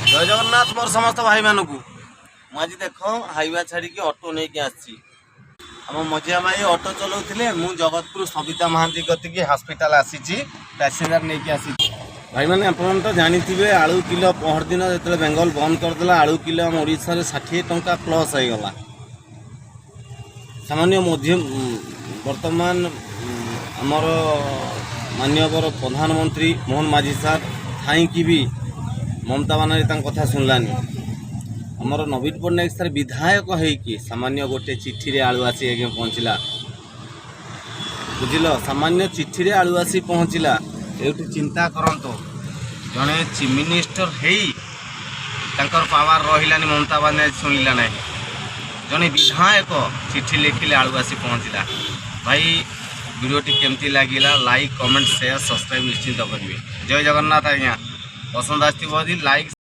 जय जगन्नाथ मोर समस्त भाई मानू आज देख हाइवा छाड़ी ऑटो नहीं आसी आम मझिया भाई ऑटो चलाऊे मु जगतपुर सविता महांती कति हॉस्पिटल आसी पैसेंजर नहीं आसी भाई मैंने आप तो जानी आलू किलो पहर दिन जो बेंगल बंद करदेला आलू किलो आम ओडिशा 60 टंका प्लस हो गला सामान्य मध्यम वर्तमान आमर माननीय प्रधानमंत्री मोहन माझी साहब थाई भी ममता बानार्जी कथा शुणलानी आमर नवीन पट्टनायक सर विधायक होइकी सामान्य गोटे चिठी रे आलू आसी आगे पहुँचला बुझिल सामान्य चिठी रे आलू आसी पहुँचला ये चिंता करंतो जड़े चीफ मिनिस्टर है पावर रहिलानी ममता बानार्जी शुणिला ना जड़े विधायक चिठी लिखिले आलू आसी पहुँचला भाई वीडियोटी केमती लगिला लाइक कमेंट शेयर सब्सक्राइब निश्चिंत करेंगे जय जगन्नाथ आज्ञा पसंद आती लाइक